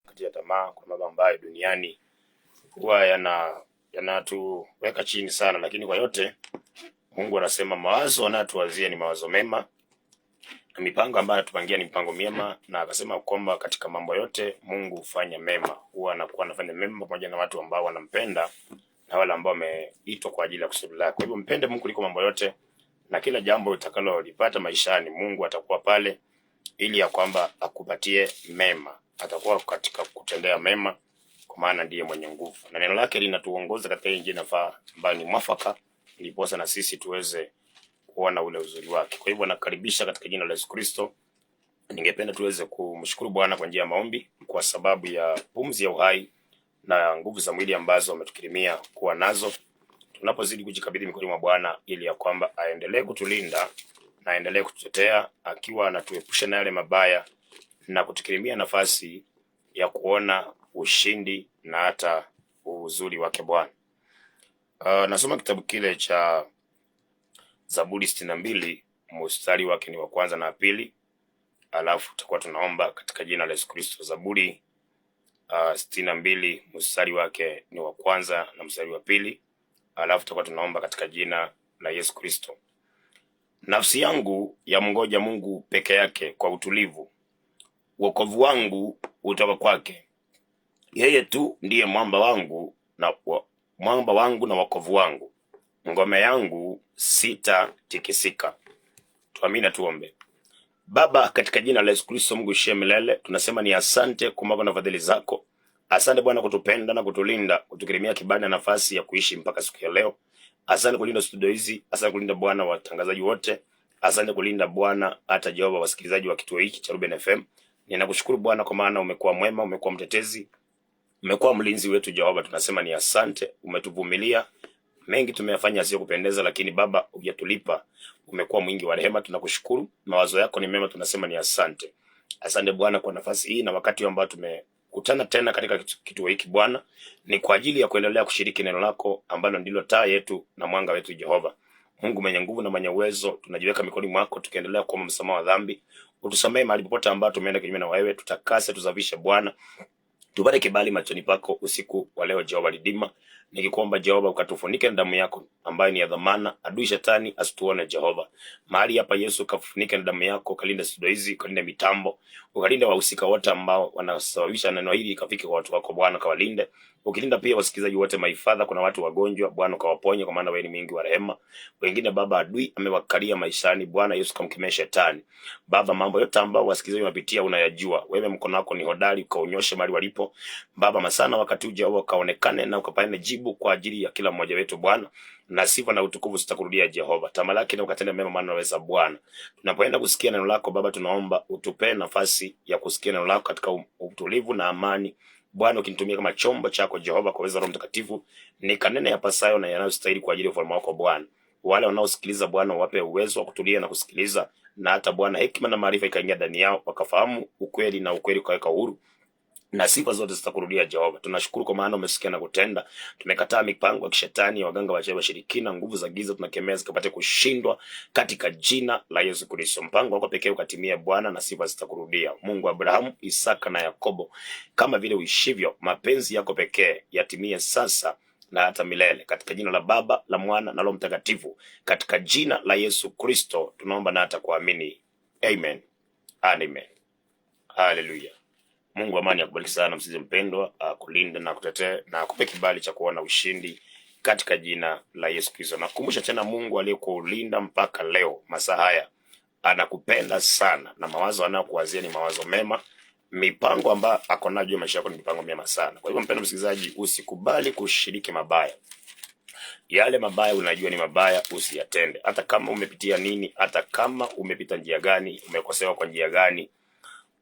kukatia tamaa kwa mambo ambayo duniani huwa yanatuweka chini sana, lakini kwa yote Mungu anasema mawazo anatuwazia ni mawazo mema na mipango ambayo anatupangia ni mipango mema, na akasema kwamba katika mambo yote Mungu hufanya mema, huwa anakuwa anafanya mema pamoja na watu ambao wanampenda na wale ambao wameitwa kwa ajili ya kusudi lake. Kwa hivyo mpende Mungu kuliko mambo yote, na kila jambo utakalolipata maishani Mungu atakuwa pale ili ya kwamba akupatie mema, atakuwa katika kutendea mema, kwa maana ndiye mwenye nguvu, na neno lake linatuongoza katika njia inafaa ambayo ni mwafaka, iliposa na sisi tuweze kuona ule uzuri wake. Kwa hivyo nakaribisha katika jina la Yesu Kristo. Ningependa tuweze kumshukuru Bwana kwa njia ya maombi kwa sababu ya pumzi ya uhai na nguvu za mwili ambazo ametukirimia kuwa nazo, tunapozidi kujikabidhi mikononi mwa Bwana ili ya kwamba aendelee kutulinda na aendelee kututetea, akiwa anatuepusha na yale mabaya na kutukirimia nafasi ya kuona ushindi na hata uzuri wake Bwana. Nasoma kitabu kile cha Zaburi 62 mstari wake ni wa kwanza na pili, alafu tutakuwa tunaomba katika jina la Yesu Kristo. Zaburi 62 mstari wake ni wa kwanza na mstari wa pili, alafu tutakuwa tunaomba katika jina la Yesu Kristo. Nafsi yangu yamngoja Mungu peke yake kwa utulivu, wokovu wangu utoka kwake. Yeye tu ndiye mwamba wangu na wokovu wangu, ngome yangu sitatikisika. Tuamini, tuombe. Baba, katika jina la Yesu Kristo, Mungu ishie milele, tunasema ni asante kwa mambo na fadhili zako. Asante Bwana kutupenda na kutulinda, kutukirimia kibali na nafasi ya kuishi mpaka siku ya leo. Asante kulinda studio hizi, asante kulinda Bwana watangazaji wote, asante kulinda Bwana hata Jehova wasikilizaji wa kituo hiki cha Ruben FM. Ninakushukuru Bwana kwa maana umekuwa mwema, umekuwa mtetezi, umekuwa mlinzi wetu Jehova. Tunasema ni asante, umetuvumilia mengi tumeyafanya sio kupendeza, lakini Baba hujatulipa, umekuwa mwingi wa rehema. Tunakushukuru, mawazo yako ni mema, tunasema ni asante. Asante Bwana kwa nafasi hii na wakati ambao tumekutana tena katika kituo hiki Bwana, ni kwa ajili ya kuendelea kushiriki neno lako ambalo ndilo taa yetu na mwanga wetu Jehova. Mungu mwenye nguvu na mwenye uwezo, tunajiweka mikononi mwako tukiendelea kuomba msamaha wa dhambi. Utusamehe mahali popote ambapo tumeenda kinyume na wewe, tutakase, tuzafishe Bwana. Tupate kibali machoni pako usiku wa leo Jehova Lidima, nikikuomba Jehova ukatufunike na damu yako ambayo ni ya dhamana, adui shetani asituone Jehova. Mahali hapa Yesu kafunike na damu yako, kalinde studio hizi, kalinde mitambo, ukalinde wahusika wote ambao wanasababisha neno hili ikafike kwa watu wako Bwana, kawalinde. Ukilinda pia wasikilizaji wote, maifadha, kuna watu wagonjwa Bwana ukawaponye, kwa maana wewe ni mwingi wa rehema. Wengine Baba adui amewakalia maishani Bwana Yesu, kamkemee shetani. Baba, mambo yote ambao wasikilizaji wanapitia unayajua. Wewe mkono wako ni hodari, ukaunyoshe mahali walipo Baba. Masana wakati uje ukaonekane na ukapane jibu kwa ajili ya kila mmoja wetu Bwana, na sifa na utukufu zitakurudia Jehova. Tamalaki na ukatende mema, maana unaweza Bwana. Tunapoenda kusikia neno lako Baba, tunaomba utupe nafasi ya kusikia neno lako katika utulivu na amani Bwana, ukinitumia kama chombo chako Jehova, kwa uwezo wa Roho Mtakatifu, nikanene yapasayo na yanayostahili kwa ajili ya ufalme wako Bwana. Wale wanaosikiliza Bwana wape uwezo wa kutulia na kusikiliza, na hata Bwana hekima na maarifa ikaingia ndani yao, wakafahamu ukweli na ukweli ukaweka huru, na sifa zote zitakurudia Jehova. Tunashukuru kwa maana umesikia na kutenda. Tumekataa mipango ya kishetani, waganga, wachawi, washirikina, nguvu za giza, tunakemea zikapate kushindwa katika jina la Yesu Kristo. Mpango wako pekee ukatimie Bwana, na sifa zitakurudia. Mungu wa Abrahamu, Isaka na Yakobo, kama vile uishivyo, mapenzi yako pekee yatimie sasa na hata milele, katika jina la Baba, la Mwana na Roho Mtakatifu, katika jina la Yesu Kristo tunaomba na hata kuamini. Amen. Amen. Hallelujah. Mungu amani akubariki sana msizi mpendwa, kulinda na kutetea na kupe kibali cha kuona ushindi katika jina la Yesu Kristo. Nakukumbusha tena, Mungu aliyekulinda mpaka leo masaa haya anakupenda sana, na mawazo anayokuwazia ni mawazo mema. Mipango ambayo ako nayo juu ya maisha yako ni mipango mema sana. Kwa hivyo mpendwa msikilizaji, usikubali kushiriki mabaya. Yale mabaya unajua ni mabaya, usiyatende. Hata kama umepitia nini, hata kama umepita njia gani, umekosewa kwa njia gani,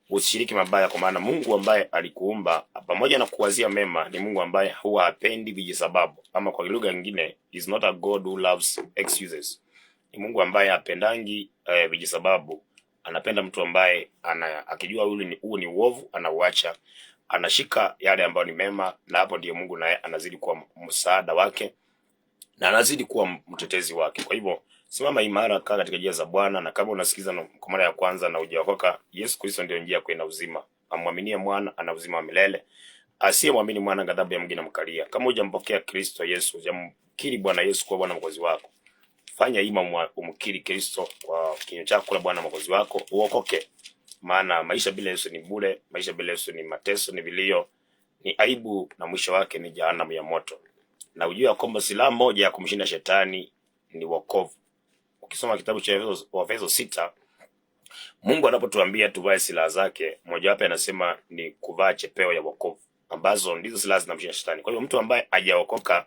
usishiriki mabaya, kwa maana Mungu ambaye alikuumba pamoja na kuwazia mema ni Mungu ambaye huwa hapendi vijisababu, ama kwa lugha nyingine, is not a God who loves excuses. Ni Mungu ambaye hapendangi vijisababu. Anapenda mtu ambaye akijua huu ni uovu, anauacha, anashika yale ambayo ni mema, na hapo ndiyo Mungu naye anazidi kuwa msaada wake na anazidi kuwa mtetezi wake. Kwa hivyo simama imara, kaa katika njia za Bwana, na kama unasikiza kwa mara ya kwanza na hujaokoka, Yesu Kristo ndio njia kwenda uzima. amwaminie mwana ana uzima wa milele, asiyemwamini mwana ghadhabu ya Mungu inamkalia. Kama hujampokea Kristo Yesu, hujamkiri Bwana Yesu kuwa Bwana mwokozi wako, fanya ima umkiri Kristo kwa kinywa chako la Bwana mwokozi wako, uokoke. Maana maisha bila Yesu ni bure, maisha bila Yesu ni mateso, ni vilio, ni aibu, na mwisho wake ni jehanamu ya moto. Na ujue kwamba silaha moja ya kumshinda shetani ni wokovu. Ukisoma kitabu cha Efeso 6, Mungu anapotuambia tuvae silaha zake, moja wapo anasema ni kuvaa chepeo ya wokovu, ambazo ndizo silaha zinamshinda shetani. Kwa hiyo mtu ambaye hajaokoka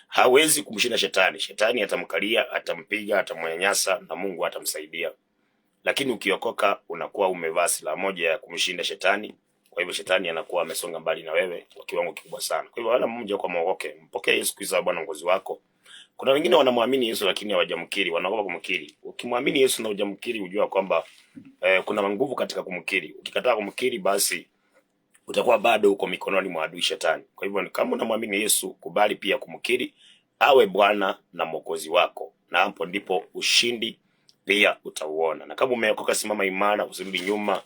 hawezi kumshinda shetani. Shetani atamkalia, atampiga, atamnyanyasa, na Mungu atamsaidia. Lakini ukiokoka unakuwa umevaa silaha moja ya kumshinda shetani. Kwa hivyo shetani anakuwa amesonga mbali na wewe kwa kiwango kikubwa sana. Kwa hivyo wala mmoja kwa mwokoke, mpokee Yesu Kristo Bwana mwokozi wako. Kuna wengine wanamwamini Yesu lakini hawajamkiri, wanaogopa kumkiri. Ukimwamini Yesu na hujamkiri, ujua kwamba kuna nguvu katika kumkiri. Ukikataa kumkiri, basi utakuwa bado uko mikononi mwa adui shetani. Kwa hivyo kama unamwamini Yesu, kubali pia kumkiri awe Bwana na mwokozi wako, na hapo ndipo ushindi pia utauona. Na kama umeokoka, simama imara, usirudi nyuma.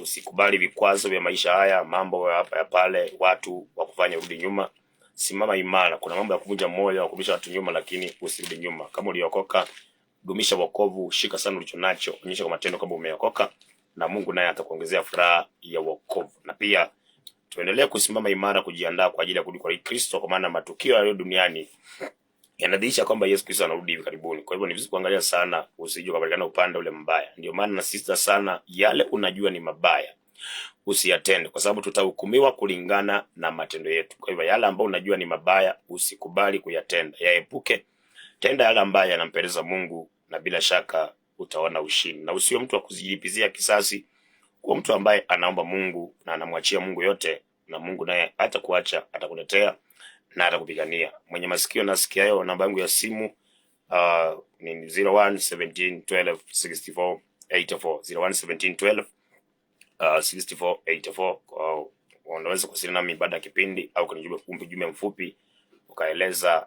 Usikubali vikwazo vya maisha haya, mambo hapa ya pale, watu wa kufanya urudi nyuma. Simama imara. Kuna mambo ya kuvunja moyo, ya kurudisha watu nyuma, lakini usirudi nyuma. Kama uliokoka, dumisha wokovu, shika sana ulicho nacho, onyesha kwa matendo kama umeokoka, na Mungu naye atakuongezea furaha ya wokovu. Na pia tuendelee kusimama imara, kujiandaa kwa ajili ya kurudi kwa Kristo, kwa maana matukio ya leo duniani yanadhihirisha kwamba Yesu Kristo anarudi hivi karibuni. Kwa hivyo ni vizuri kuangalia sana, usije kupatikana upande ule mbaya. Ndio maana nasisitiza sana, yale unajua ni mabaya usiyatende, kwa sababu tutahukumiwa kulingana na matendo yetu. Kwa hivyo yale ambayo unajua ni mabaya usikubali kuyatenda, yaepuke. Tenda yale ambayo yanampendeza Mungu, na bila shaka utaona ushindi. Na usio mtu wa kujilipizia kisasi, kuwa mtu ambaye anaomba Mungu na anamwachia Mungu yote, na Mungu naye atakuacha, atakuletea na atakupigania. Mwenye masikio nasikia hayo. Namba yangu ya simu ni 0117126484, 0117126484. Unaweza kuwasiliana nami baada ya kipindi, au kunijibu ujumbe mfupi ukaeleza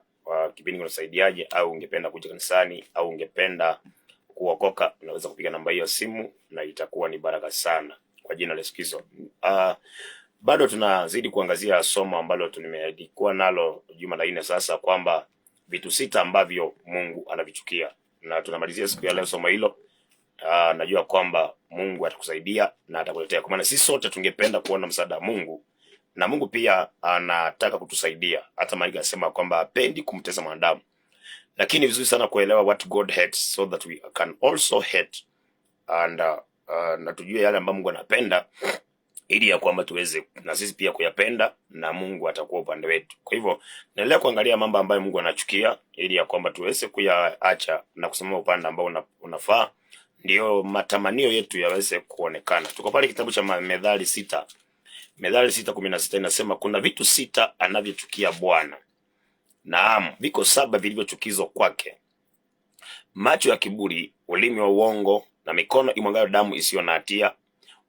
kipindi kinasaidiaje, au ungependa kuja kanisani, au ungependa kuokoka. Unaweza kupiga namba hiyo simu na itakuwa ni baraka sana kwa jina la Yesu Kristo. Bado tunazidi kuangazia somo ambalo tumeandikwa nalo juma la 4 sasa, kwamba vitu 6 ambavyo Mungu anavichukia, na tunamalizia siku ya leo somo hilo. Najua kwamba Mungu atakusaidia na atakuletea, kwa maana sisi sote tungependa kuona msaada wa Mungu, na Mungu pia anataka kutusaidia. Hata Maandiko yanasema kwamba hapendi kumtesa mwanadamu, lakini vizuri sana kuelewa what God hates so that we can also hate, and na tujue yale ambayo Mungu anapenda, ili ya kwamba tuweze na sisi pia kuyapenda, na Mungu atakuwa upande wetu. Kwa hivyo naendelea kuangalia mambo ambayo Mungu anachukia, ili ya kwamba tuweze kuyaacha na kusimama upande ambao unafaa, ndio matamanio yetu yaweze kuonekana. Tuko pale kitabu cha Methali 6. Methali 6:16 inasema kuna vitu 6 anavyochukia Bwana. Naam, viko 7 vilivyochukizwa kwake: macho ya kiburi, ulimi wa uongo, na mikono imwagayo damu isiyo na hatia,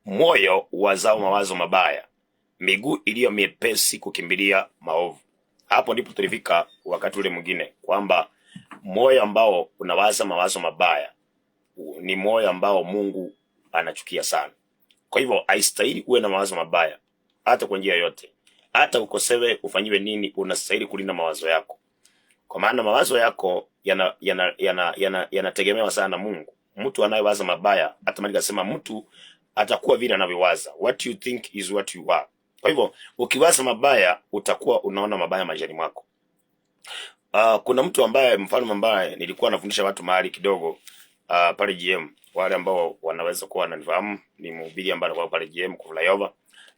moyo uwazao mawazo mabaya, miguu iliyo miepesi kukimbilia maovu. Hapo ndipo tulifika wakati ule mwingine, kwamba moyo ambao unawaza mawazo mabaya ni moyo ambao Mungu anachukia sana. Kwa hivyo haistahili uwe na mawazo mabaya, hata kwa njia yote. Hata ukosewe, ufanyiwe nini, unastahili kulinda mawazo yako, kwa maana mawazo yako yanategemewa sana na Mungu. Mtu anayewaza mabaya, hata Maandiko yanasema mtu atakuwa vile anavyowaza. What you think is what you are. Kwa hivyo ukiwaza mabaya, utakuwa unaona mabaya maishani mwako. Kuna mtu ambaye, mfano ambaye nilikuwa nafundisha watu mahali kidogo pale GM, wale ambao wanaweza kuwa wananifahamu, ni mhubiri ambaye alikuwa pale GM kwa flyover,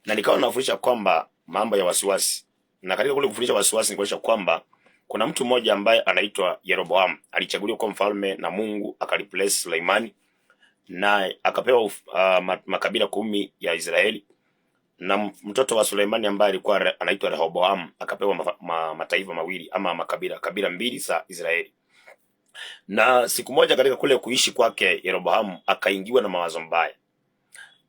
na nikawa nafundisha kwamba mambo ya wasiwasi. Na katika kule kufundisha wasiwasi, nikuonyesha kwamba kuna mtu mmoja ambaye anaitwa Yeroboam, alichaguliwa kwa mfalme na Mungu akariplace Suleimani, na akapewa makabila 10 ya Israeli, na mtoto wa Suleimani ambaye alikuwa anaitwa Rehoboam akapewa mataifa mawili ama kabila 2 za Israeli. Na siku moja katika kule kuishi kwake, Yeroboam akaingiwa na mawazo mbaya,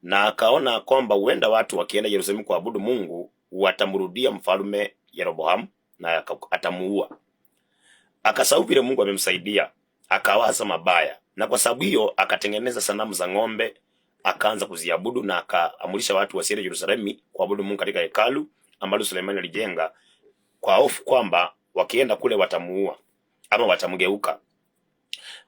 na akaona kwamba huenda watu wakienda Yerusalemu kuabudu Mungu watamrudia mfalme Yeroboam na atamuua. Akasahau vile Mungu amemsaidia, akawaza mabaya, na kwa sababu hiyo akatengeneza sanamu za ng'ombe, akaanza kuziabudu na akaamurisha watu wasiende Yerusalemu kuabudu Mungu katika hekalu ambalo Sulemani alijenga, kwa hofu kwamba wakienda kule watamuua ama watamgeuka.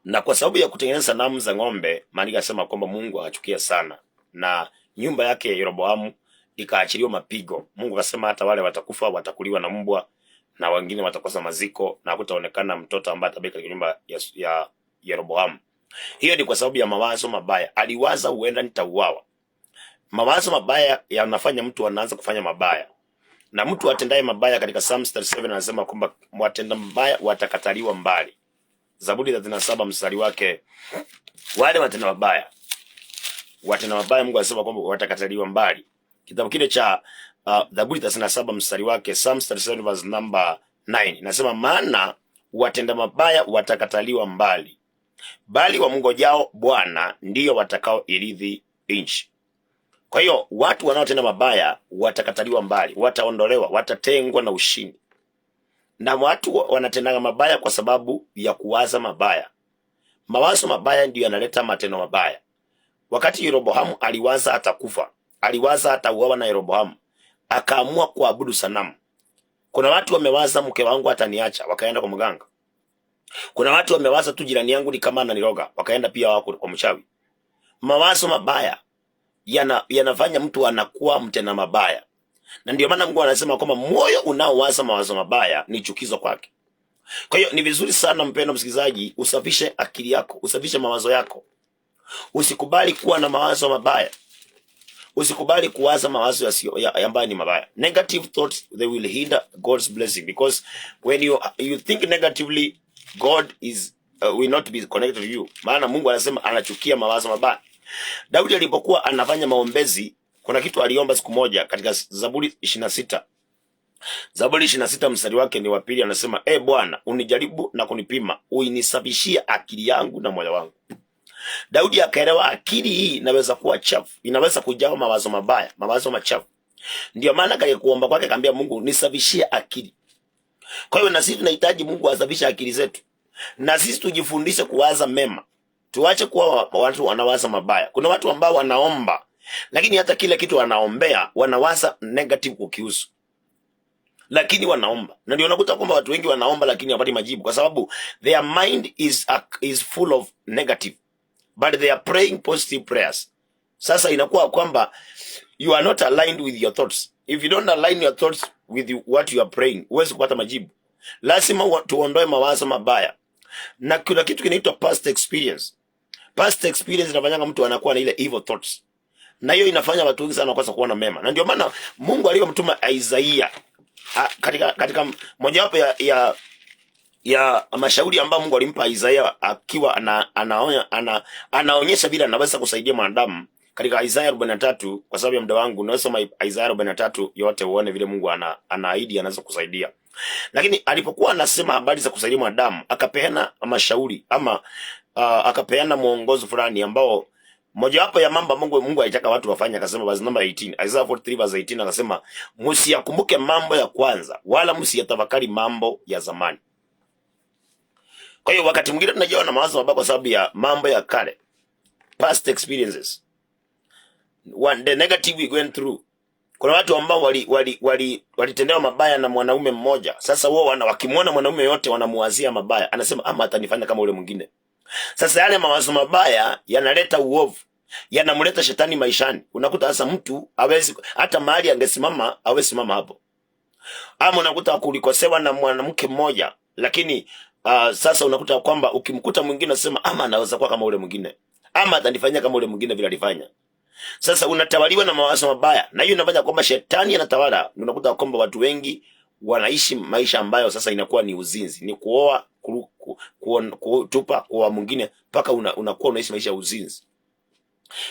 Na kwa sababu ya kutengeneza sanamu za ng'ombe, maandiko yanasema kwamba Mungu akachukia sana, na nyumba yake Yeroboamu ikaachiliwa mapigo. Mungu akasema hata wale watakufa watakuliwa na mbwa, na wengine watakosa maziko, na hakutaonekana mtoto ambaye atabaki katika nyumba ya Yeroboamu. Hiyo ni kwa sababu ya mawazo mabaya. Aliwaza huenda nitauawa. Mawazo mabaya yanafanya mtu anaanza kufanya mabaya. Na mtu atendaye mabaya, katika Psalms 37 anasema kwamba watenda mabaya watakataliwa mbali. Zaburi 37 mstari wake, wale watenda mabaya Mungu anasema kwamba watakataliwa mbali. Kitabu kile cha Zaburi 37 mstari wake, Psalms 37 verse number 9 inasema, maana watenda mabaya watakataliwa mbali, bali wamngojao Bwana ndio watakao irithi nchi. Kwa hiyo watu wanaotenda mabaya watakataliwa mbali, wataondolewa, watatengwa na ushindi. Na watu wanatenda mabaya kwa sababu ya kuwaza mabaya. Mawazo mabaya ndio yanaleta matendo mabaya. Wakati Yeroboamu aliwaza atakufa, aliwaza atauawa na Yeroboamu, akaamua kuabudu sanamu. Kuna watu wamewaza mke wangu ataniacha, wakaenda kwa mganga. Kuna watu wamewaza tu jirani yangu ni kama ananiroga, wakaenda pia wako kwa mchawi. Mawazo mabaya yanafanya mtu anakuwa mtenda mabaya. Na ndio maana Mungu anasema kwamba moyo unaowaza mawazo mabaya ni chukizo kwake. Kwa hiyo ni vizuri sana, mpendwa msikilizaji, usafishe akili yako, usafishe mawazo yako. Usikubali kuwa na mawazo mabaya. Usikubali kuwaza mawazo ambayo ni mabaya. Negative thoughts, they will hinder God's blessing, because when you think negatively, God will not be connected to you. Maana Mungu anasema anachukia mawazo mabaya. Daudi alipokuwa anafanya maombezi, kuna kitu aliomba siku moja katika Zaburi 26. Zaburi 26 mstari wake ni wa pili, anasema, Bwana, unijaribu na kunipima, uinisafishie akili yangu na moyo wangu. Daudi akaelewa akili hii inaweza kuwa chafu, inaweza kujawa mawazo mabaya, mawazo machafu. Ndio maana katika kuomba kwake akaambia Mungu, nisafishie akili. Kwa hiyo na sisi tunahitaji Mungu asafishe akili zetu. Na sisi tujifundishe kuwaza mema. Tuache kuwa watu wanawaza mabaya. Kuna watu ambao wanaomba, lakini hata kile kitu wanaombea wanawaza negative kukihusu. Lakini wanaomba. Na ndio unakuta kwamba watu wengi wanaomba lakini hawapati majibu, kwa sababu their mind is full of negative, but they are praying positive prayers. Sasa inakuwa kwamba you are not aligned with your thoughts. If you don't align your thoughts with what you are praying, huwezi kupata majibu. Lazima tuondoe mawazo mabaya. Na kuna kitu kinaitwa past experience. Past experience inafanya mtu anakuwa na ile evil thoughts. Na hiyo inafanya watu wengi sana wakosa kuona mema. Na ndio maana Mungu aliyomtuma Isaiah katika mojawapo ya mashauri ambayo Mungu alimpa Isaiah, akiwa anaonyesha vile anaweza kusaidia mwanadamu katika Isaiah 43. Kwa sababu ya muda wangu nasoma Isaiah 43 yote uone vile Mungu anaahidi anaweza kusaidia. Lakini alipokuwa anasema habari za kusaidia mwanadamu, akapeana mashauri ama akapeana mwongozo fulani ambao mojawapo ya mambo Mungu alitaka watu wafanye. Akasema verse number 18, Isaiah 43 verse 18, akasema, msiyakumbuke mambo ya kwanza, wala msiyatafakari mambo ya zamani. Kwa hiyo wakati mwingine tunajiona na mawazo mabaya kwa sababu ya mambo ya kale, past experiences, the negative we went through. Kuna watu ambao walitendewa mabaya na mwanaume mmoja. Sasa wao wakimwona mwanaume yote wanamuwazia mabaya, anasema ama atanifanya kama ule mwingine. Sasa yale mawazo mabaya yanaleta uovu, yanamleta shetani maishani. Unakuta sasa mtu hawezi hata mahali angesimama hawezi simama hapo. Ama unakuta kulikosewa na mwanamke mmoja, lakini sasa unakuta kwamba ukimkuta mwingine unasema ama anaweza kuwa kama ule mwingine, ama atanifanyia kama ule mwingine vile alifanya. Sasa unatawaliwa na mawazo mabaya, na hiyo inafanya kwamba shetani anatawala. Unakuta kwamba watu wengi wanaishi maisha ambayo sasa inakuwa ni uzinzi, ni kuoa, kutupa kwa mwingine, mpaka unakuwa unaishi maisha ya uzinzi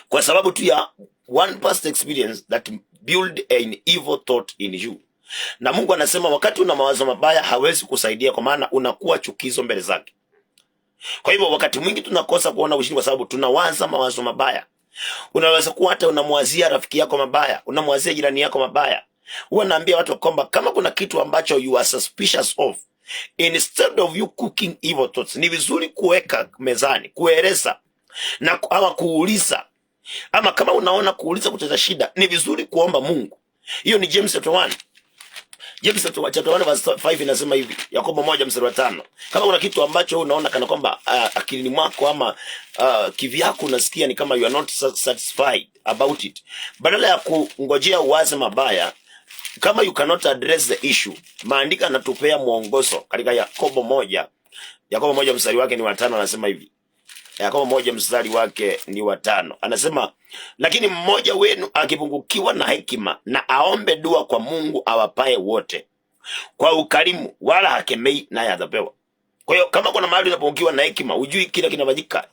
kwa sababu tu ya one past experience that build an evil thought in you. Na Mungu anasema wakati una mawazo mabaya hawezi kusaidia, kwa maana unakuwa chukizo mbele zake. Kwa hivyo wakati mwingi tunakosa kuona ushindi kwa sababu tunawaza mawazo mabaya. Unaweza kuwa hata unamwazia rafiki yako mabaya, unamwazia jirani yako mabaya. Huwa naambia watu kwamba kama kuna kitu ambacho you are suspicious of, instead of you cooking evil thoughts, ni vizuri kuweka mezani, kueleza na ama kuuliza, Ama kama unaona kuuliza kuteta shida, ni vizuri kuomba Mungu. Hiyo ni James chapter 1. James chapter 1 verse 5 inasema hivi, Yakobo 1:5. Kama kuna kitu ambacho unaona kana kwamba akilini mwako ama kivyako unasikia ni kama you are not satisfied about it, badala ya kungojea uwaze mabaya, kama you cannot address the issue, maandika yanatupea mwongozo katika Yakobo 1 mstari wake ni 5, anasema hivi. Yakobo 1 mstari wake ni 5. Anasema, lakini mmoja wenu akipungukiwa na hekima, na aombe dua kwa Mungu awapaye wote kwa ukarimu, wala hakemei, naye atapewa. Kwa hiyo kama kuna mahali unapungukiwa na hekima, ujui kila kinafanyika,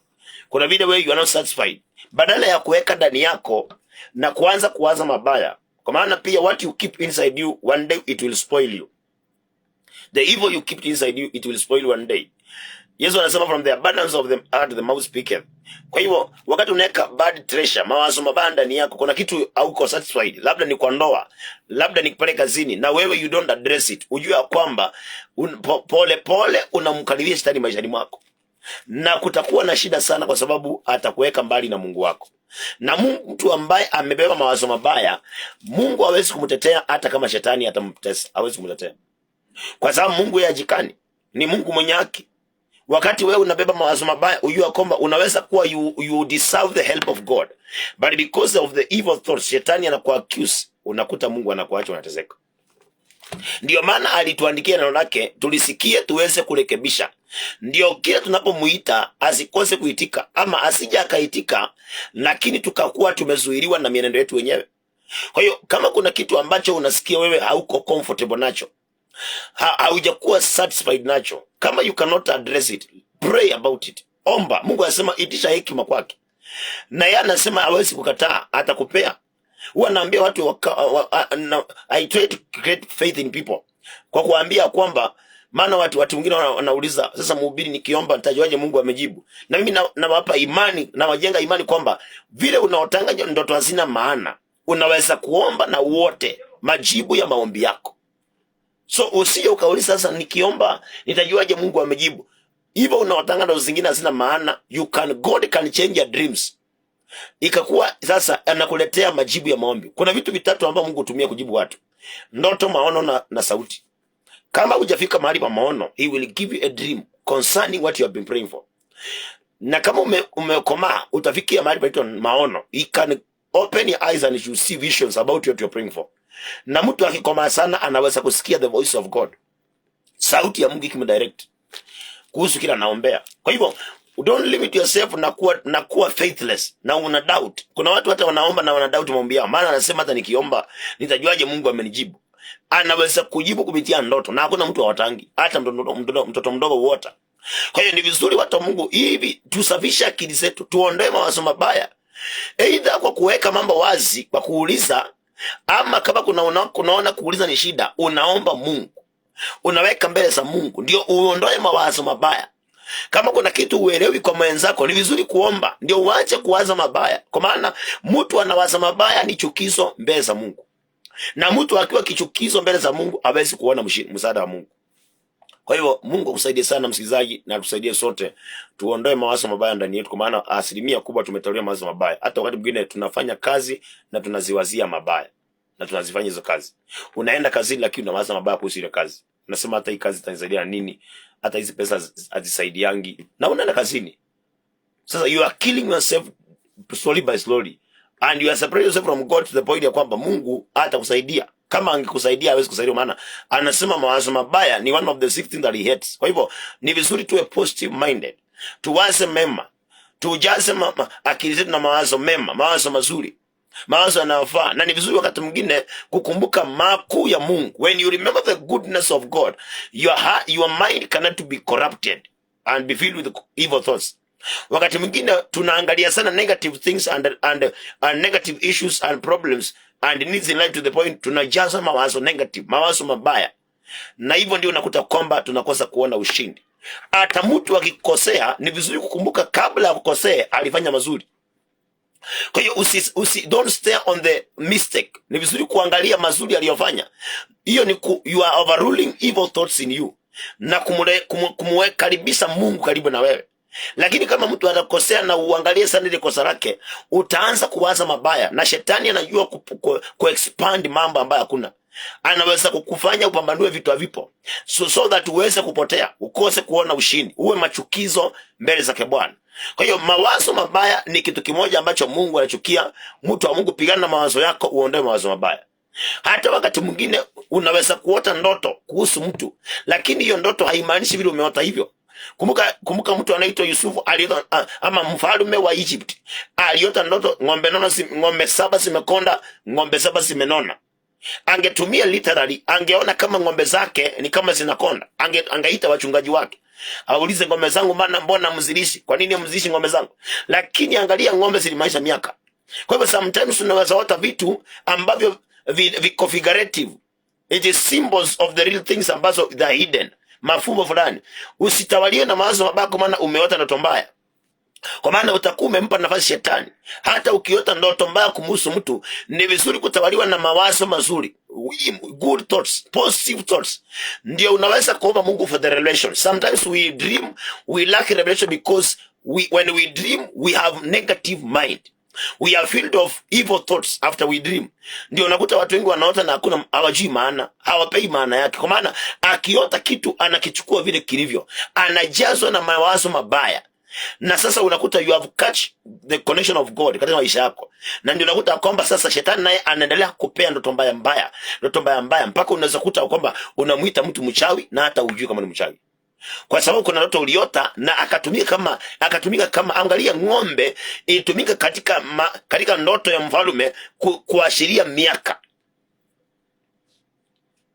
kuna vile wewe you are not satisfied, badala ya kuweka ndani yako na kuanza kuwaza mabaya, kwa maana pia what you keep inside you, one day it will spoil you. The evil you keep inside you, it will spoil one day. Yesu anasema from the abundance of the heart the mouth speaketh. Kwa hivyo wakati unaweka bad treasure, mawazo mabaya ndani yako, kuna kitu hauko satisfied, labda ni kwa ndoa, labda ni pale kazini, na wewe you don't address it, ujue kwamba pole pole unamkaribia shetani maishani mwako, na kutakuwa na shida sana, kwa sababu atakuweka mbali na Mungu wako. Na mtu ambaye amebeba mawazo mabaya, Mungu hawezi kumtetea, hata kama shetani atamtesa, hawezi kumtetea, kwa sababu Mungu yeye hajikani, ni Mungu mwenye haki. Wakati wewe unabeba mawazo mabaya, ujua kwamba unaweza kuwa you deserve the help of God, but because of the evil thoughts, shetani anakuaccuse, unakuta Mungu anakuacha unateseka. Ndio maana alituandikia neno lake tulisikie tuweze kurekebisha. Ndio kila tunapomuita asikose kuitika, ama asija akaitika, lakini tukakuwa tumezuiliwa na mienendo yetu wenyewe. Kwa hiyo kama kuna kitu ambacho unasikia wewe hauko comfortable nacho, haujakuwa satisfied nacho, kama you cannot address it, pray about it. Omba. Mungu anasema itisha hekima kwake, na yeye anasema hawezi kukataa, atakupea. Huwa naambia watu I try to create faith in people, kwa kuambia kwamba, maana watu wengine wanauliza, sasa mhubiri, nikiomba nitajuaje Mungu amejibu? Na mimi nawapa imani, na wajenga imani kwamba vile unaotanga ndoto hazina maana, unaweza kuomba na wote majibu ya maombi yako. So usije ukauliza sasa nikiomba nitajuaje Mungu amejibu. Hivyo unaotanga ndoto zingine hazina maana. God can change your dreams. Ikakuwa sasa anakuletea majibu ya maombi. Kuna vitu vitatu ambavyo Mungu hutumia kujibu watu: ndoto, maono na sauti. Kama hujafika mahali pa maono, he will give you a dream concerning what you have been praying for. Na kama umekomaa, utafikia mahali pa maono. He can open your eyes and you see visions about what you're praying for. Na mtu akikomaa sana, anaweza kusikia the voice of God, sauti ya Mungu ikimdirect kuhusu kila naombea. Kwa hivyo don't limit yourself na kuwa faithless na una doubt. Kuna watu hata wanaomba na wana doubt maombi yao, maana anasema hata nikiomba nitajuaje Mungu amenijibu? Anaweza kujibu kupitia ndoto, na hakuna mtu hawatangi, hata mtoto mdogo wote. Kwa hiyo ni vizuri watu wa Mungu hivi tusafishe akili zetu, tuondoe mawazo mabaya, aidha kwa kuweka mambo wazi, kwa kuuliza, ama kama kunaona kuuliza ni shida, unaomba Mungu, unaweka mbele za Mungu, ndio uondoe mawazo mabaya. Kama kuna kitu uelewi kwa mwenzako, ni vizuri kuomba, ndio uache kuwaza mabaya, kwa maana mtu anawaza mabaya ni chukizo mbele za Mungu, na mtu akiwa kichukizo mbele za Mungu hawezi kuona msaada wa Mungu. Kwa hivyo Mungu akusaidie sana msikilizaji, na tusaidie sote tuondoe mawazo mabaya ndani yetu, kwa maana asilimia kubwa tumetolewa mawazo mabaya. Hata wakati mwingine tunafanya kazi na tunaziwazia mabaya na tunazifanya hizo kazi. Unaenda kazini lakini unawaza mabaya kuhusu ile kazi. Unasema hata hii kazi itanisaidia nini? Hata hizi pesa hazisaidiangi. Na unaenda kazini. Sasa you are killing yourself slowly by slowly, and you are separating yourself from God to the point ya kwamba Mungu hatakusaidia. Kama angekusaidia hawezi kusaidia, maana anasema mawazo mabaya ni one of the 6 things that he hates. Kwa hivyo ni vizuri tuwe positive minded, tuwaze mema, tujaze akili zetu na mawazo mema, mawazo mazuri, mawazo yanayofaa. Na ni vizuri wakati mwingine kukumbuka makuu ya Mungu. When you remember the goodness of God, your mind cannot be corrupted and be filled with evil thoughts. Wakati mwingine tunaangalia sana negative things and negative issues and problems and needs in life to the point tunajaza mawazo negative, mawazo mabaya, na hivyo ndio unakuta kwamba tunakosa kuona ushindi. Hata mtu akikosea, ni vizuri kukumbuka kabla ya kukosea alifanya mazuri. Kwa hiyo don't stay on the mistake. Ni vizuri kuangalia mazuri aliyofanya. Hiyo ni you are overruling evil thoughts in you, na kumkaribisha Mungu karibu na wewe. Lakini kama mtu atakosea na uangalie sana ile kosa lake, utaanza kuwaza mabaya, na shetani anajua expand mambo ambayo hakuna. Anaweza kukufanya upambanue vitu havipo, so that uweze kupotea, ukose kuona ushindi, uwe machukizo mbele zake Bwana. Kwa hiyo mawazo mabaya ni kitu kimoja ambacho Mungu anachukia. Mtu wa Mungu, pigana na mawazo yako, uondoe mawazo mabaya. Hata wakati mwingine unaweza kuota ndoto kuhusu mtu, lakini hiyo ndoto haimaanishi vile umeota hivyo. Kumbuka mtu anaitwa Yusufu aliota, ama mfalme wa Egypt aliota ndoto ng'ombe 7 zimekonda, ng'ombe 7 zimenona. Angetumia literally, angeona kama ng'ombe zake ni kama zinakonda, angeita wachungaji wake aulize, ng'ombe zangu mbona mzilishi? Kwa nini mzilishi ng'ombe zangu? Lakini angalia, ng'ombe zilimaisha miaka. Kwa hivyo sometimes unaweza ota vitu ambavyo viko figurative, it is symbols of the real things ambazo they are hidden, mafumbo fulani. Usitawaliwe na mawazo mabaya kwa maana umeota ndoto mbaya, kwa maana utakuwa umempa nafasi shetani. Hata ukiota ndoto mbaya kumhusu mtu, ni vizuri kutawaliwa na mawazo mazuri, good thoughts, positive thoughts. Ndio unaweza kuomba Mungu for the revelation. Sometimes we dream, we lack revelation because when we dream we have negative mind, we are filled of evil thoughts after we dream. Ndio unakuta watu wengi wanaota na hakuna, hawajui maana, hawapei maana yake, kwa maana akiota kitu anakichukua vile kilivyo, anajazwa na mawazo mabaya. Na sasa unakuta you have catch the connection of God katika maisha yako, na ndio unakuta kwamba sasa shetani naye anaendelea kupea ndoto mbaya mbaya, mpaka unaweza kuta kwamba unamuita mtu mchawi na hata hujui kama ni mchawi, kwa sababu kuna ndoto uliota na akatumika kama angalia, ng'ombe ilitumika katika ndoto ya mfalme kuashiria miaka.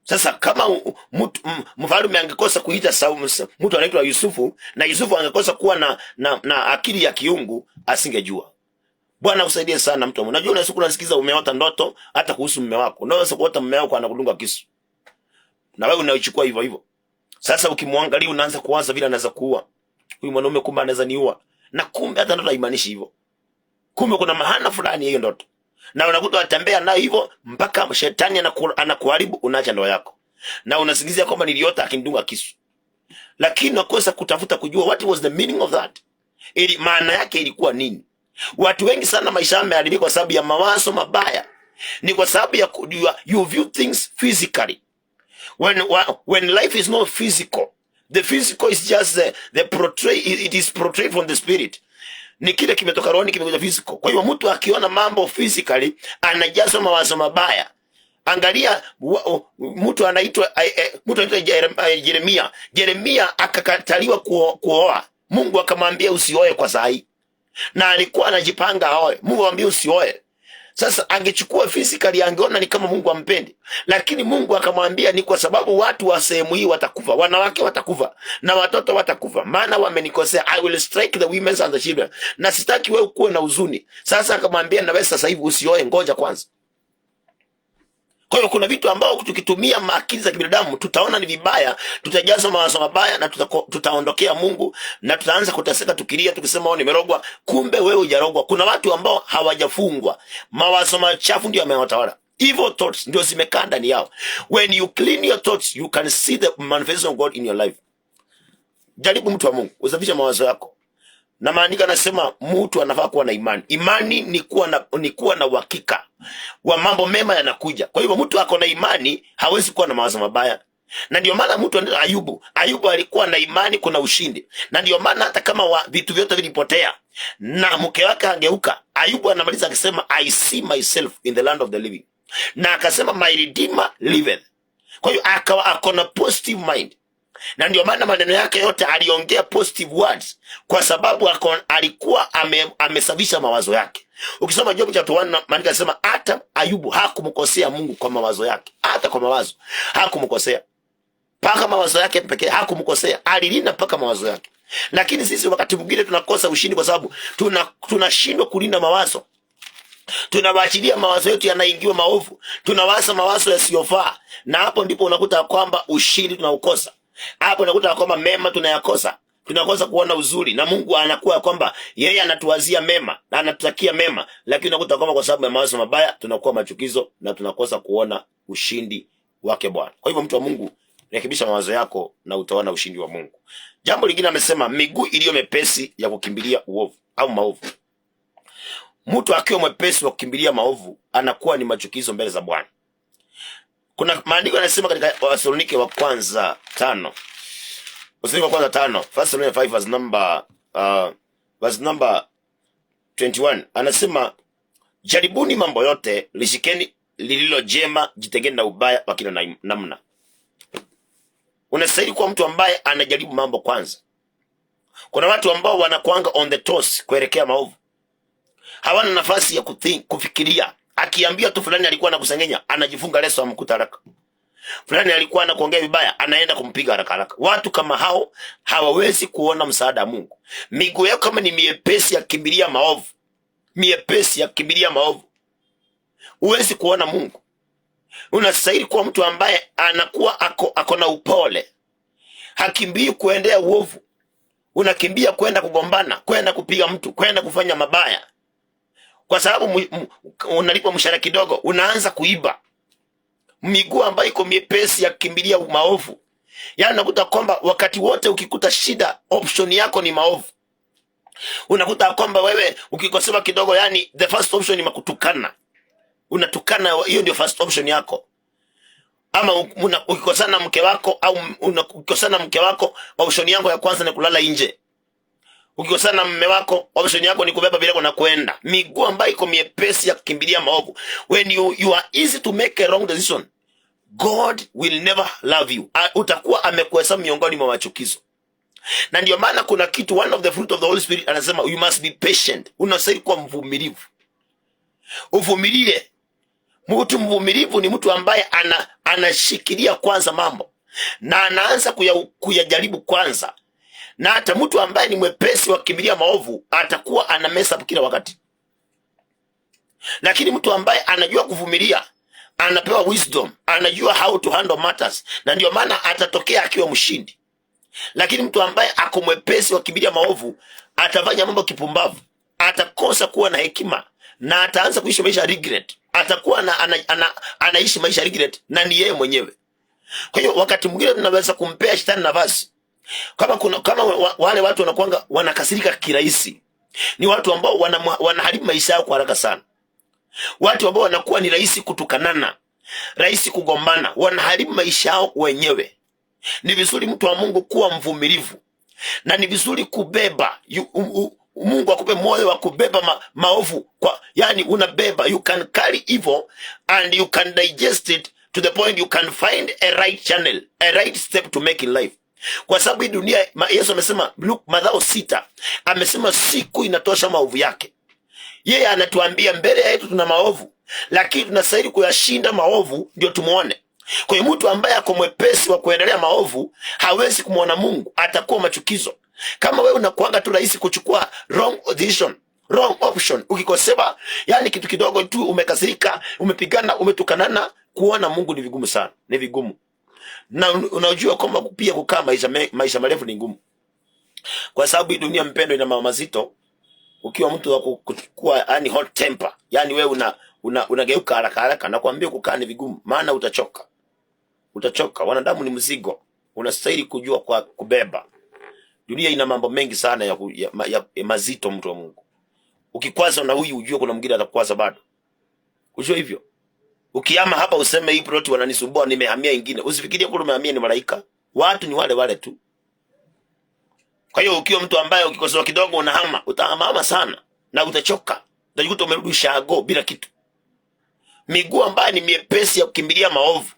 Sasa kama mfalme angekosa kuita mtu anaitwa Yusufu, na Yusufu angekosa kuwa na akili ya kiungu, asingejua. Bwana usaidie sana mtu. Unajua unaweza kunasikiza umeota ndoto hata kuhusu mume wako. Unaweza kuota mume wako anakudunga kisu, na wewe unaichukua hivyo hivyo. Sasa ukimwangalia unaanza kuwaza vile anaweza kuua huyu mwanaume, kumbe anaweza niua, na kumbe hata ndoto haimaanishi hivyo. Kumbe kuna maana fulani hiyo ndoto, na unakuta watembea nayo hivyo mpaka shetani anakuharibu, unaacha ndoa yako, na unasikizia kwamba niliota akindunga kisu, lakini unakosa kutafuta kujua what was the meaning of that, ili maana yake ilikuwa nini. Watu wengi sana maisha yameharibika kwa sababu ya mawazo mabaya, ni kwa sababu ya you view things physically when life is not physical. The physical is just it is portrayed from the spirit. Ni kile kimetoka rohoni kimekuja physical. Kwa hiyo mtu akiona mambo physically anajazwa mawazo mabaya. Angalia mtu anaitwa Yeremia. Yeremia akakataliwa kuoa. Mungu akamwambia usioe kwa saa hii, na alikuwa anajipanga aoe. Mungu amwambia usioe. Sasa angechukua physically angeona ni kama Mungu ampendi, lakini Mungu akamwambia ni kwa sababu watu wa sehemu hii watakufa, wanawake watakufa na watoto watakufa, maana wamenikosea. I will strike the women and the children. Na sitaki wewe kuwe na huzuni. Sasa akamwambia na wewe sasa hivi usioe, ngoja kwanza. Kwa hiyo kuna vitu ambao tukitumia akili za kibinadamu tutaona ni vibaya, tutajazwa mawazo mabaya, na tutaondokea Mungu, na tutaanza kuteseka tukilia tukisema wao nimerogwa. Kumbe wewe hujarogwa. Kuna watu ambao hawajafungwa, mawazo machafu ndio yamewatawala. Evil thoughts ndio zimekaa ndani yao. When you clean your thoughts, you can see the manifestation of God in your life. Jaribu mtu wa Mungu, usafishe mawazo yako. Na maandiko yanasema mtu anafaa kuwa na imani. Imani ni kuwa na uhakika wa mambo mema yanakuja. Kwa hivyo mtu ako na imani hawezi kuwa na mawazo mabaya. Na ndio maana mtu anaitwa Ayubu alikuwa na imani kuna ushindi. Na ndio maana hata kama vitu vyote vilipotea na mke wake angeuka, Ayubu anamaliza akisema I see myself in the land of the living. Na akasema my redeemer liveth. Kwa hiyo ako na positive mind. Na ndio maana maneno yake yote aliongea positive words, kwa sababu alikuwa amesafisha mawazo yake. Ukisoma Job chapter 1, maandiko yanasema hata Ayubu hakumkosea Mungu kwa mawazo yake. Hata kwa mawazo hakumkosea, paka mawazo yake pekee hakumkosea, alilinda paka mawazo yake. Lakini sisi wakati mwingine tunakosa ushindi kwa sababu tunashindwa kulinda mawazo. Tunawaachilia mawazo yetu yanaingiwa maovu, tunawaza mawazo yasiyofaa, na hapo ndipo unakuta kwamba ushindi tunaukosa. Hapo unakuta kwamba mema tunayakosa, tunakosa kuona uzuri, na Mungu anakuwa kwamba yeye anatuwazia mema na anatutakia mema, lakini unakuta kwamba kwa sababu ya mawazo mabaya tunakuwa machukizo na tunakosa kuona ushindi wake Bwana. Kwa hivyo mtu wa Mungu, rekebisha mawazo yako na utaona ushindi wa Mungu. Jambo lingine amesema miguu iliyo mepesi ya kukimbilia uovu au maovu. Mtu akiwa mwepesi wa kukimbilia maovu anakuwa ni machukizo mbele za Bwana. Kuna maandiko yanasema katika Wathesalonike wa kwanza 5. Wathesalonike wa kwanza 5, First Thessalonians 5 verse number 21. Anasema jaribuni mambo yote, lishikeni lililo jema, jitegeni na ubaya wa kila namna. Unastahili kuwa mtu ambaye anajaribu mambo kwanza. Kuna watu ambao wanakuanga on the toes kuelekea maovu. Hawana nafasi ya kufikiria. Akiambia tu fulani alikuwa anakusengenya, anajifunga leso amkuta haraka. Fulani alikuwa anakuongea vibaya, anaenda kumpiga haraka haraka. Watu kama hao hawawezi kuona msaada wa Mungu. Miguu yao kama ni miepesi ya kukimbilia maovu, miepesi ya kukimbilia maovu, huwezi kuona Mungu. Unastahili kuwa mtu ambaye anakuwa ako na upole. Hakimbii kuendea uovu. Unakimbia kwenda kugombana, kwenda kupiga mtu, kwenda kufanya mabaya. Kwa sababu unalipwa mshahara kidogo, unaanza kuiba. Miguu ambayo iko miepesi ya kukimbilia maovu. Yaani unakuta kwamba wakati wote ukikuta shida, option yako ni maovu. Unakuta kwamba wewe ukikosewa kidogo, yani the first option ni makutukana. Unatukana, hiyo ndio first option yako. Ama ukikosana mke wako au ukikosana mke wako, option yako ya kwanza ni kulala nje. Ukikosana mume wako, option yako ni kubeba bila na kwenda. Miguu ambayo iko miepesi ya kukimbilia maovu. When you are easy to make a wrong decision, God will never love you. Utakuwa amekuhesabu miongoni mwa machukizo. Na ndio maana kuna kitu, one of the fruit of the Holy Spirit anasema you must be patient. Unastahili kuwa mvumilivu. Uvumilie. Mtu mvumilivu ni mtu ambaye anashikilia kwanza mambo na anaanza kuyajaribu kwanza. Na hata mtu ambaye ni mwepesi wa kukimbilia maovu atakuwa ana mess up kila wakati. Lakini mtu ambaye anajua kuvumilia, anapewa wisdom, anajua how to handle matters, na ndio maana atatokea akiwa mshindi. Lakini mtu ambaye ako mwepesi wa kukimbilia maovu atafanya mambo kipumbavu, atakosa kuwa na hekima na ataanza kuishi maisha regret. Atakuwa anaishi maisha regret na ni yeye mwenyewe. Kwa hiyo wakati mwingine tunaweza kumpea shetani nafasi. Kama wale watu wanakuanga wanakasirika kirahisi, ni watu ambao wanaharibu maisha yao kwa haraka sana. Watu ambao wanakuwa ni rahisi kutukanana, rahisi kugombana, wanaharibu maisha yao wenyewe. Ni vizuri mtu wa Mungu kuwa mvumilivu, na ni vizuri kubeba. Mungu akupe moyo wa kubeba maovu, yani unabeba, you can carry evil and you can digest it to the point you can find a right channel, a right step to make in life. Kwa sababu hii dunia, Yesu amesema Mathayo 6, amesema siku inatosha maovu yake. Yeye anatuambia mbele yetu tuna maovu, lakini tunastahili kuyashinda maovu ndio tumuone. Kwa hiyo mtu ambaye ako mwepesi wa kuendelea maovu hawezi kumuona Mungu, atakuwa machukizo. Kama wewe unakuanga tu rahisi kuchukua wrong decision, wrong option, ukikosewa yani kitu kidogo tu umekasirika, umepigana, umetukanana, kuona Mungu ni vigumu sana, ni vigumu. Na unajua kwamba pia kukaa maisha marefu ni ngumu. Kwa sababu hii dunia mpendo ina mambo mazito. Ukiwa mtu wa kuchukua yani hot temper, yani wewe unageuka haraka haraka, na kuambia kukaa ni vigumu, maana utachoka. Utachoka. Wanadamu ni mzigo, unastahili kujua kwa kubeba. Dunia ina mambo mengi sana ya mazito, mtu wa Mungu. Ukikwaza na huyu ujue kuna mwingine atakwaza bado. Ujue hivyo. Ukihama hapa useme hii plot wananisumbua nimehamia ingine. Usifikirie kule umehamia ni malaika. Watu ni wale wale tu. Kwa hiyo ukiwa mtu ambaye ukikosoa kidogo unahama, utahama sana na utachoka. Utajikuta umerudi shago bila kitu. Miguu ambayo ni miepesi ya kukimbilia maovu.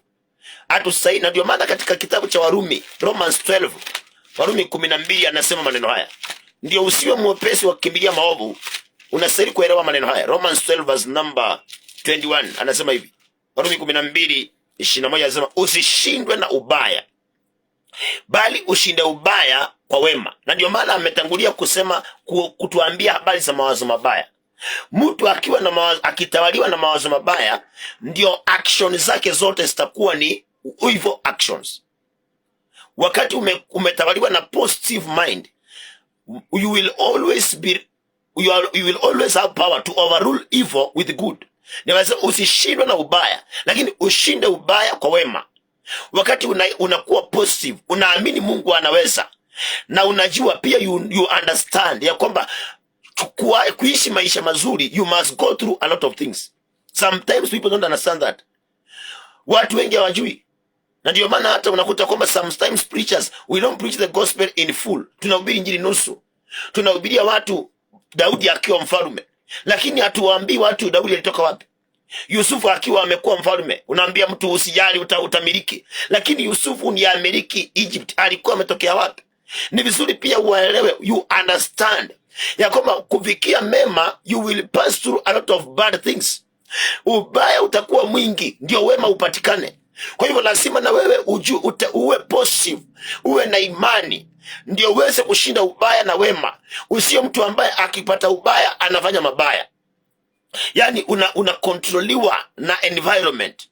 Hatusai, na ndio maana katika kitabu cha Warumi, Romans 12, Warumi 12 anasema maneno haya. Ndio usiwe mwepesi wa kukimbilia maovu. Unastahili kuelewa maneno haya. Romans 12 verse number 21 anasema hivi. Warumi 12:21 anasema usishindwe na ubaya, bali ushinde ubaya kwa wema. Na ndio maana ametangulia kusema kutuambia habari za mawazo mabaya. Mtu akiwa na akitawaliwa na mawazo mabaya, ndio action zake zote zitakuwa ni evil actions. Wakati umetawaliwa na positive mind, you will always have power to overrule evil with good. Niweza usishindwe na ubaya, lakini ushinde ubaya kwa wema. wakati unakuwa positive, unaamini Mungu anaweza, na unajua pia you understand ya kwamba kuishi maisha mazuri, you must go through a lot of things. Sometimes people don't understand that. Watu wengi hawajui. Na ndio maana hata unakuta kwamba sometimes preachers, we don't preach the gospel in full. Tunahubiri injili nusu. Tunahubiria watu Daudi akiwa mfalme, lakini hatuwaambii watu Daudi alitoka wapi. Yusufu akiwa amekuwa mfalme, unaambia mtu usijali, utamiliki. Lakini Yusufu ndiye amiliki Egypt, alikuwa ametokea wapi? Ni vizuri pia uelewe, you understand ya kwamba kufikia mema, you will pass through a lot of bad things. Ubaya utakuwa mwingi ndio wema upatikane. Kwa hivyo lazima na wewe uwe positive, uwe na imani, ndio uweze kushinda ubaya na wema. Usio mtu ambaye akipata ubaya anafanya mabaya. Yani unakontroliwa na environment,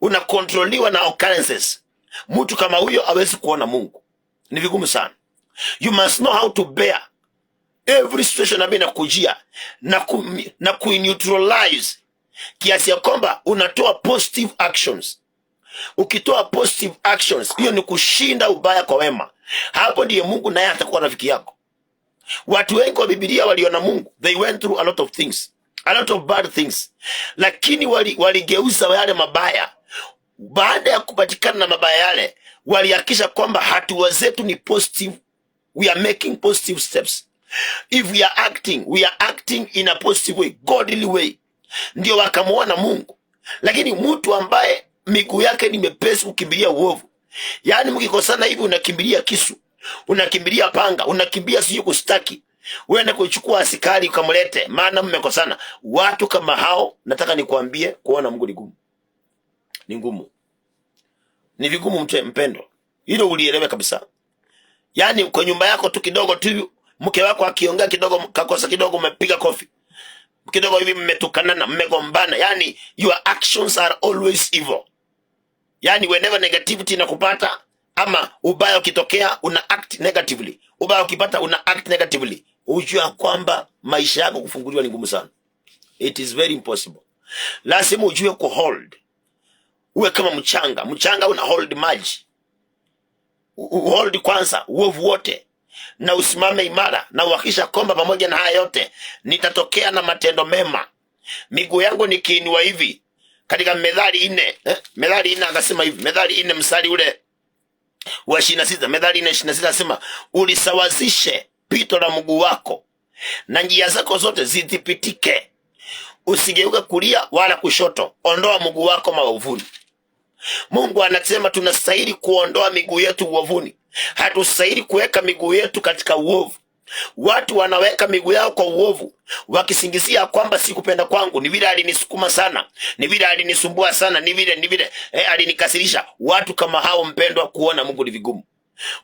unakontroliwa na occurrences. Mtu kama huyo hawezi kuona Mungu, ni vigumu sana. You must know how to bear every situation ambayo inakujia na neutralize, kiasi ya kwamba unatoa positive actions. Ukitoa positive actions, hiyo ni kushinda ubaya kwa wema. Hapo ndiye Mungu naye atakuwa rafiki yako. Watu wengi wa Biblia waliona Mungu, they went through a lot of things, a lot of bad things, lakini waligeuza yale mabaya. Baada ya kupatikana na mabaya yale, walihakisha kwamba hatua zetu ni positive. We are making positive steps. If we are acting in a positive way, godly way. Ndio wakamuona Mungu. Lakini mtu ambaye miguu yake ni mepesi kukimbilia uovu, yani mkikosana hivi unakimbilia kisu, unakimbilia panga, unakimbia sio kustaki, uende kuchukua askari ukamlete maana mmekosana. Watu kama hao, nataka nikuambie, kuona Mungu ni gumu. Ni ngumu. Ni vigumu mpendo. Hilo ulielewe kabisa. Yani kwa nyumba yako tu kidogo tu, mke wako akiongea kidogo, kakosa kidogo, umepiga kofi kidogo hivi, mmetukanana, mmegombana, yani your actions are always evil. Yani whenever negativity inakupata ama ubaya ukitokea, una act negatively. Ubaya ukipata, una act negatively. Ujua kwamba maisha yako kufunguliwa ni ngumu sana. It is very impossible. Lazima ujue hold. Uwe kama mchanga una hold maji. Hold kwanza uovu wote, na usimame imara, na uhakisha kwamba pamoja na haya yote nitatokea na matendo mema. Miguu yangu nikiinua hivi, katika Methali 4, Methali 4 akasema hivi, Methali 4 mstari ule wa 26, Methali 4:26 asema, ulisawazishe pito la mguu wako na njia zako zote zithibitike. Usigeuke kulia wala kushoto, ondoa mguu wako maovuni. Mungu anasema tunastahili kuondoa miguu yetu uovuni. Hatustahili kuweka miguu yetu katika uovu. Watu wanaweka miguu yao kwa uovu, wakisingizia kwamba si kupenda kwangu, ni vile alinisukuma sana, ni vile alinisumbua sana, ni vile alinikasirisha. Watu kama hao mpendwa, kuona Mungu ni vigumu.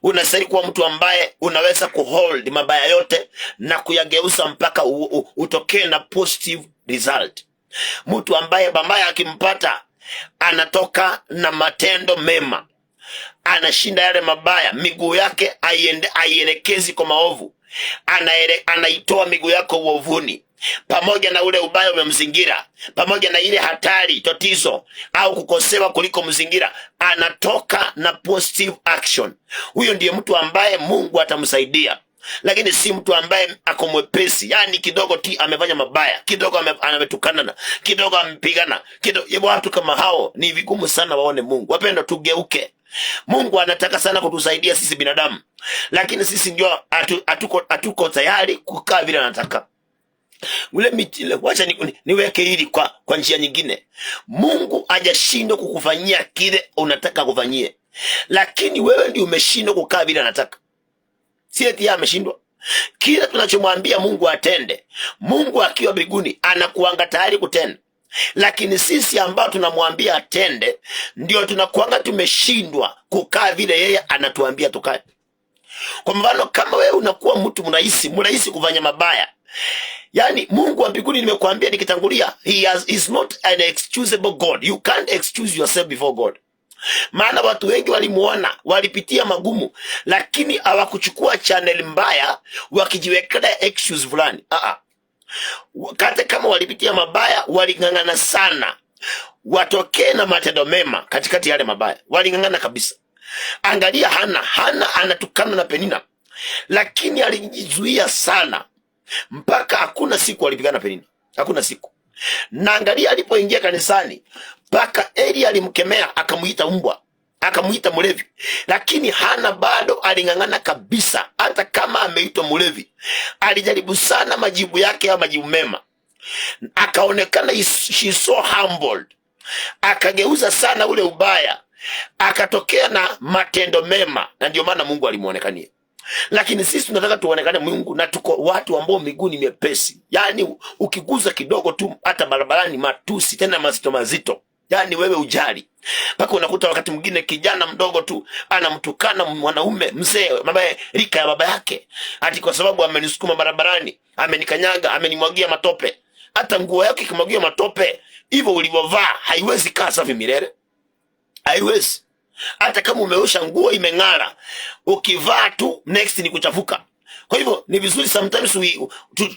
Unastahili kuwa mtu ambaye unaweza kuhold mabaya yote na kuyageuza mpaka utokee na positive result. Mtu ambaye mabaya akimpata, anatoka na matendo mema, anashinda yale mabaya. Miguu yake aielekezi kwa maovu, anaitoa miguu yako uovuni. Pamoja na ule ubaya umemzingira, pamoja na ile hatari, tatizo au kukosewa kuliko mzingira, anatoka na positive action. Huyo ndiye mtu ambaye Mungu atamsaidia. Lakini si mtu ambaye ako mwepesi, yani kidogo ti amefanya mabaya, kidogo ametukana, kidogo amepigana, kidogo. Watu kama hao ni vigumu sana waone Mungu. Wapenda, tugeuke. Mungu anataka sana kutusaidia sisi binadamu, lakini sisi ndio hatuko tayari kukaa vile anataka. Wacha niweke hili kwa njia nyingine. Mungu hajashindwa kukufanyia kile unataka kufanyie, lakini wewe ndio umeshindwa kukaa vile anataka. Si eti yeye ameshindwa. Kila tunachomwambia Mungu atende, Mungu akiwa mbinguni anakuanga tayari kutenda. Lakini sisi ambao tunamwambia atende, ndio tunakuanga tumeshindwa kukaa vile yeye anatuambia tukae. Kwa mfano, kama wewe unakuwa mtu mrahisi kufanya mabaya, yani Mungu wa mbinguni, nimekuambia nikitangulia, he is not an excusable God. You can't excuse yourself before God. Maana watu wengi walimuona, walipitia magumu, lakini hawakuchukua channel mbaya wakijiwekea excuse fulani. Kama walipitia mabaya, walingangana sana watokee na matendo mema katikati yale mabaya. Waling'ang'ana kabisa. Angalia Hana anatukana na Penina, lakini alijizuia sana mpaka hakuna siku alipigana Penina, hakuna siku. Na angalia alipoingia kanisani, mpaka Eli alimkemea, akamuita mbwa, akamuita mlevi, lakini Hana bado aling'ang'ana kabisa. Hata kama ameitwa mlevi, alijaribu sana majibu yake ya majibu mema, akaonekana she so humbled, akageuza sana ule ubaya, akatokea na matendo mema, na ndio maana Mungu alimuonekania. Lakini sisi tunataka tuonekane Mungu, na tuko watu ambao miguu ni mepesi. Yani ukiguza kidogo tu hata barabarani matusi, tena mazito mazito, yani wewe ujali. Mpaka unakuta wakati mwingine kijana mdogo tu anamtukana mwanaume mzee ambaye rika ya baba yake, ati kwa sababu amenisukuma barabarani, amenikanyaga, amenimwagia matope. Hata nguo yake ikimwagia matope, hivyo ulivyovaa haiwezi kaa safi milele. Haiwezi. Hata kama umeosha nguo imeng'ara, ukivaa tu next ni kuchafuka. Kwa hivyo ni vizuri sometimes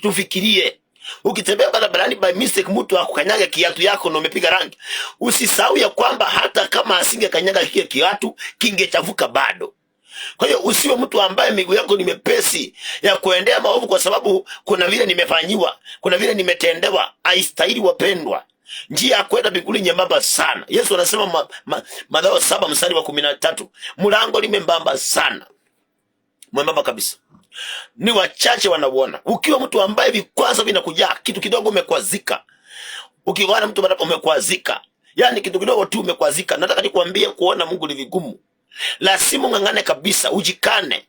tufikirie. Ukitembea barabarani by mistake mtu akukanyaga kiatu yako na umepiga rangi, usisahau ya kwamba hata kama asingekanyaga kile kiatu kingechafuka bado. Kwa hiyo usiwe mtu ambaye miguu yako ni mepesi ya kuendea maovu kwa sababu kuna vile nimefanyiwa, kuna vile nimetendewa. Haistahili wapendwa. Njia ya kwenda mbinguni nyembamba sana. Yesu anasema Mathayo 7:13, mlango limembamba sana, mwembamba kabisa, ni wachache wanauona. Ukiwa mtu ambaye vikwazo vinakujaa, kitu kidogo umekwazika. Ukiona mtu umekwazika, yani kitu kidogo tu umekwazika, nataka nikwambie kuona Mungu ni vigumu. Lazima ung'ang'ane kabisa, ujikane,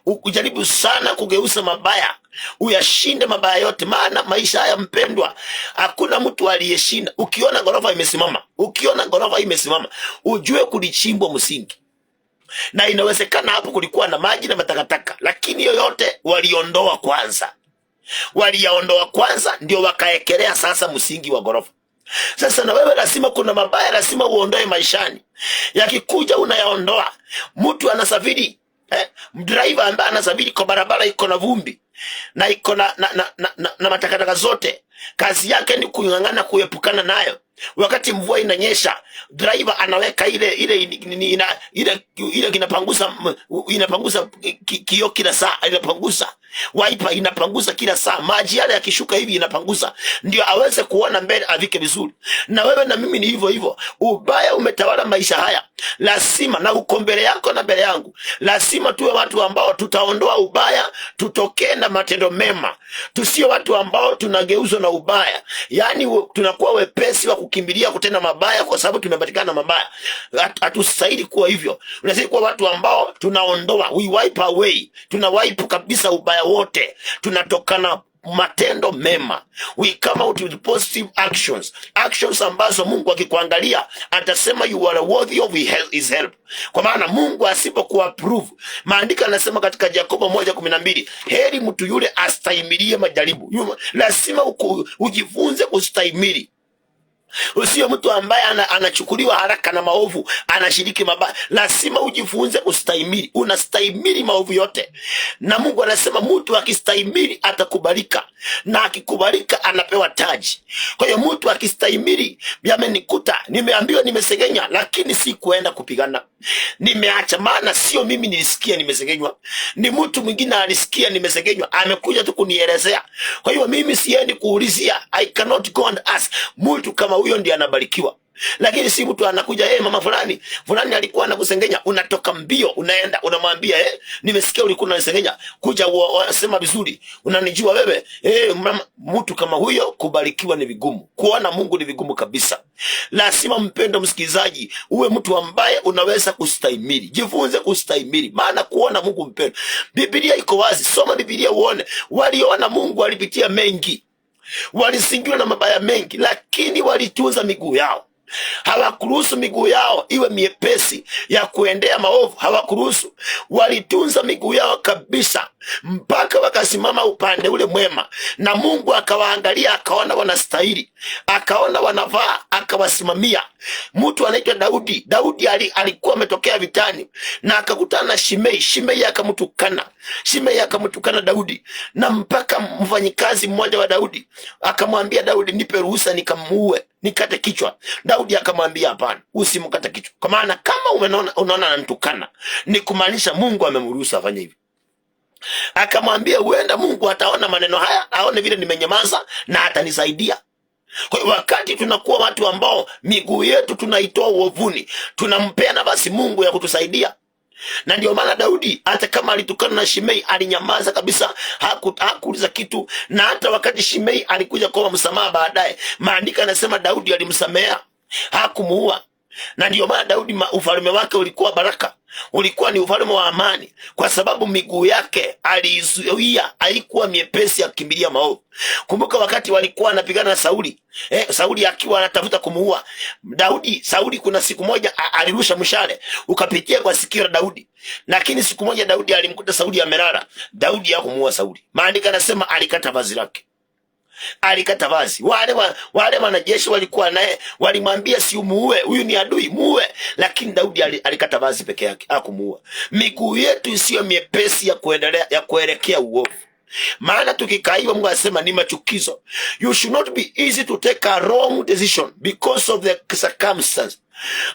ujaribu sana kugeuza mabaya, uyashinde mabaya yote. Maana maisha haya mpendwa, hakuna mtu aliyeshinda. Ukiona ghorofa imesimama, ujue kulichimbwa msingi. Na inawezekana hapo kulikuwa na maji na matakataka, lakini yoyote waliyaondoa kwanza, ndio wakaekelea sasa msingi wa ghorofa. Sasa na wewe lazima, kuna mabaya lazima uondoe maishani. Yakikuja unayaondoa. Mtu anasafiri, driver ambaye anasafiri kwa barabara iko na vumbi na iko na matakataka zote, kazi yake ni kung'ang'ana kuepukana nayo. Wakati mvua inanyesha, driver anaweka ile inapangusa kioo kila saa, inapangusa wiper, inapangusa kila saa. Maji yale yakishuka hivi inapangusa, ndio aweze kuona mbele, avike vizuri. Na wewe na mimi ni hivyo hivyo. Ubaya umetawala maisha haya, lazima, na uko mbele yako na mbele yangu, lazima tuwe watu ambao tutaondoa ubaya, tutokee na matendo mema. Tusio watu ambao tunageuzwa na ubaya, yani tunakuwa wepesi wa kukimbilia kutenda mabaya kwa sababu tumepatikana na mabaya. Hatustahili kuwa hivyo. Unastahili kuwa watu ambao tunaondoa, we wipe away, tunawipe kabisa ubaya wote, tunatokana matendo mema. We come out with positive actions ambazo Mungu akikuangalia atasema you are worthy of his help. Kwa maana Mungu asipoku approve, maandiko yanasema katika Yakobo 1:12, heri mtu yule astahimilie majaribu. Lazima ujifunze kustahimili. Usio mtu ambaye anachukuliwa haraka na maovu, anashiriki mabaya. Lazima ujifunze kustahimili. Unastahimili maovu yote, na Mungu anasema mtu akistahimili atakubalika, na akikubalika anapewa taji. Kwa hiyo mtu akistahimili, yamenikuta, nimeambiwa nimesegenya, lakini si kuenda kupigana, nimeacha. Maana sio mimi nilisikia nimesegenywa, ni mtu mwingine alisikia nimesegenywa, amekuja tu kunielezea. Kwa hiyo mimi siendi kuulizia. I cannot go and ask. Mtu kama huyo ndiye anabarikiwa. Lakini si mtu anakuja, mama fulani alikuwa anakusengenya, unatoka mbio unaenda unamwambia, nimesikia ulikuwa unanisengenya, kuja wasema vizuri, unanijua wewe. Mtu kama huyo kubarikiwa ni vigumu, kuona Mungu ni vigumu kabisa. Lazima mpendo msikilizaji, uwe mtu ambaye unaweza kustahimili. Jifunze kustahimili, maana kuona Mungu mpendo, Biblia iko wazi. Soma Biblia uone, waliona Mungu walipitia mengi, walisingiwa na mabaya mengi, lakini walitunza miguu yao. Hawakuruhusu miguu yao iwe miepesi ya kuendea maovu. Hawakuruhusu, walitunza miguu yao kabisa. mpaka wakasimama upande ule mwema, na Mungu akawaangalia, akaona wanastahili, akaona wanavaa, akawasimamia. Mtu anaitwa Daudi. Daudi alikuwa ametokea vitani na akakutana na Shimei. Shimei akamtukana Daudi, na mpaka mfanyikazi mmoja wa Daudi akamwambia Daudi, nipe ruhusa nikamuue, nikate kichwa. Daudi akamwambia hapana, usimkate kichwa, kwa maana kama unaona ananitukana ni kumaanisha Mungu amemruhusu afanye hivi. Akamwambia huenda Mungu ataona maneno haya, aone vile nimenyamaza na atanisaidia. Kwa hiyo wakati tunakuwa watu ambao miguu yetu tunaitoa uovuni, tunampea nafasi Mungu ya kutusaidia. Na ndio maana Daudi hata kama alitukana na Shimei alinyamaza kabisa, hakuuliza kitu. Na hata wakati Shimei alikuja kwa msamaha baadaye, maandiko yanasema Daudi alimsamea, hakumuua. Na ndio maana Daudi ufalme wake ulikuwa baraka, ulikuwa ni ufalme wa amani, kwa sababu miguu yake alizuia, haikuwa miepesi ya kukimbilia maovu. Kumbuka wakati walikuwa anapigana na Sauli, Sauli akiwa anatafuta kumuua Daudi. Sauli kuna siku moja alirusha mshale ukapitia kwa sikio la Daudi, lakini siku moja Daudi alimkuta Sauli amelala. Daudi hakumuua Sauli. Maandiko yanasema alikata vazi lake, alikata vazi. Wale wanajeshi walikuwa naye walimwambia si umuue, huyu ni adui, muue. Lakini Daudi alikata vazi peke yake, hakumuua. Miguu yetu isiyo miepesi ya kuelekea uovu, maana tukikaiwa, Mungu anasema ni machukizo. You should not be easy to take a wrong decision because of the circumstance,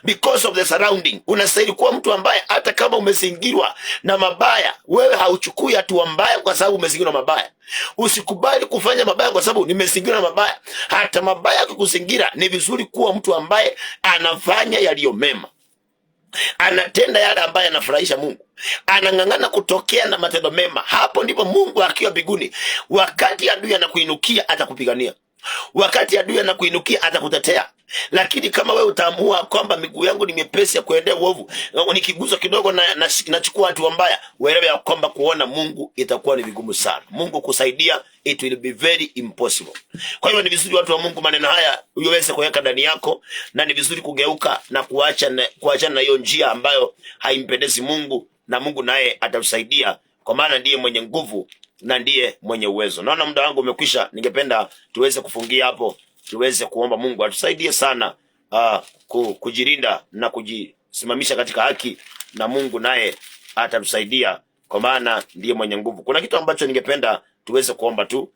because of the surrounding. Unastahili kuwa mtu ambaye hata kama umezingirwa na mabaya, wewe hauchukui hatua mbaya kwa sababu umezingirwa na mabaya. Usikubali kufanya mabaya kwa sababu nimezingirwa na mabaya. Hata mabaya yakikuzingira, ni vizuri kuwa mtu ambaye anafanya yaliyo mema, anatenda yale ambaye anafurahisha Mungu, anang'ang'ana kutokea na matendo mema. Hapo ndipo Mungu akiwa mbinguni, wakati adui anakuinukia atakupigania, wakati adui anakuinukia atakutetea. Lakini kama wewe utaamua kwamba miguu yangu ni miepesi ya kuendea uovu, nikiguswa kidogo nachukua hatua mbaya, wewe ya kwamba kuona Mungu itakuwa ni vigumu sana. Mungu kusaidia, it will be very impossible. Kwa hiyo ni vizuri watu wa Mungu maneno haya uweze kuweka ndani yako, na ni vizuri kugeuka na kuacha na hiyo njia ambayo haimpendezi Mungu, na Mungu naye atatusaidia, kwa maana ndiye mwenye nguvu na ndiye mwenye uwezo. Naona muda wangu umekwisha, ningependa tuweze kufungia hapo, tuweze kuomba Mungu atusaidie sana kujilinda na kujisimamisha katika haki, na Mungu naye atatusaidia, kwa maana ndiye mwenye nguvu. Kuna kitu ambacho ningependa tuweze kuomba tu.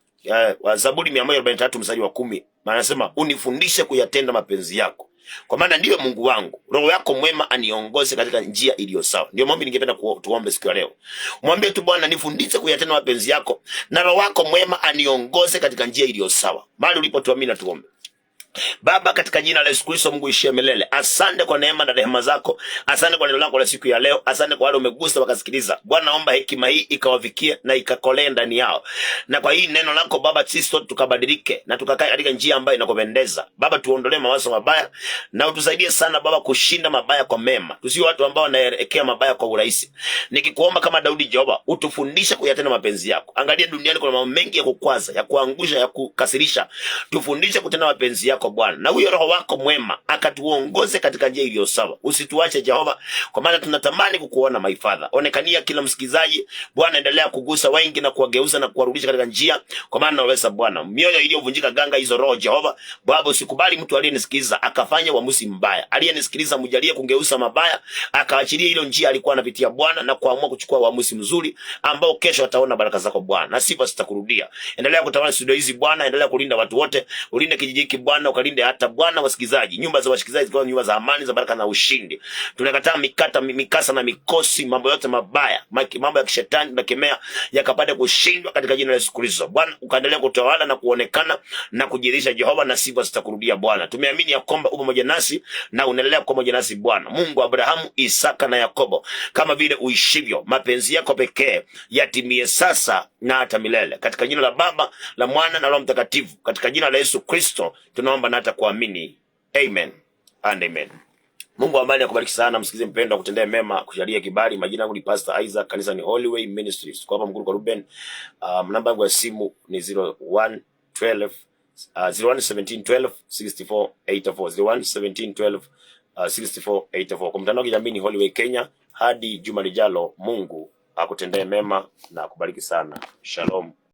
Zaburi 143 mstari wa 10, maana nasema unifundishe kuyatenda mapenzi yako, kwa maana ndiwe Mungu wangu. Roho yako mwema aniongoze katika njia iliyo sawa. Ndio maombi ningependa tuombe siku ya leo. Mwambie tu Bwana, nifundishe kuyatenda mapenzi yako, na roho yako mwema aniongoze katika njia iliyo sawa. Mahali ulipotuamini tuombe. Baba, katika jina la Yesu Kristo, Mungu ishie milele, asante kwa neema na rehema zako. Asante kwa neno lako la siku ya leo. Asante kwa wale umegusa wakasikiliza. Bwana, naomba hekima hii ikawafikie na ikakolee ndani yao. Na kwa hii neno lako Baba, sisi sote tukabadilike na tukakaa katika njia ambayo inakupendeza. Baba, tuondolee mawazo mabaya na utusaidie sana Baba kushinda mabaya kwa mema. Tusiwe watu ambao wanaelekea mabaya kwa urahisi. Nikikuomba kama Daudi, Jehova, utufundishe kuyatenda mapenzi yako. Angalia duniani kuna mambo mengi ya kukwaza, ya kuangusha, ya kukasirisha. Tufundishe kutenda mapenzi yako Bwana, na huyo roho wako mwema akatuongoze katika njia iliyo sawa. Usituache Jehova, kwa maana tunatamani kukuona my Father. Onekania kila msikizaji Bwana, endelea kugusa wengi na kuwageuza na kuwarudisha katika njia, kwa maana unaweza Bwana. Mioyo iliyovunjika ganga hizo roho Jehova, Baba, usikubali mtu aliyenisikiza akafanya uamuzi mbaya. Aliyenisikiliza mjalie kungeuza mabaya, akaachilia ile njia alikuwa anapitia Bwana, na kuamua kuchukua uamuzi mzuri ambao kesho ataona baraka zako Bwana, na sifa zitakurudia. Endelea kutawala studio hizi Bwana, endelea kulinda watu wote, ulinde kijiji hiki Bwana, ukalinde hata Bwana wasikizaji, nyumba za wasikizaji kwa nyumba za amani, za baraka na ushindi. Tunakataa mikasa na mikosi, mambo yote mabaya, mambo ya kishetani tunakemea yakapate kushindwa katika jina la Yesu Kristo. Bwana, ukaendelea kutawala na kuonekana na kujirisha Jehova, na sifa zitakurudia Bwana. Tumeamini ya kwamba upo pamoja nasi na unaendelea kuwa pamoja nasi Bwana. Mungu wa Abrahamu, Isaka na Yakobo, kama vile uishivyo, mapenzi yako pekee yatimie sasa na hata milele. Katika jina la Baba, la Mwana na Roho Mtakatifu, katika jina la Yesu Kristo tunaomba na hata kuamini. Amen and amen. Mungu wa amani akubariki sana msikize mpendwa, kutendea mema, kusharia kibali. Majina yangu ni Pastor Isaac, kanisa ni Holy Way Ministries. Kwa hapa Mkuru kwa Ruben. Namba yangu ya simu ni 011712 6484 6484. Kwa mtandao wa kijamii ni Holy Way Kenya. Hadi juma lijalo, Mungu akutendee mema na akubariki sana. Shalom.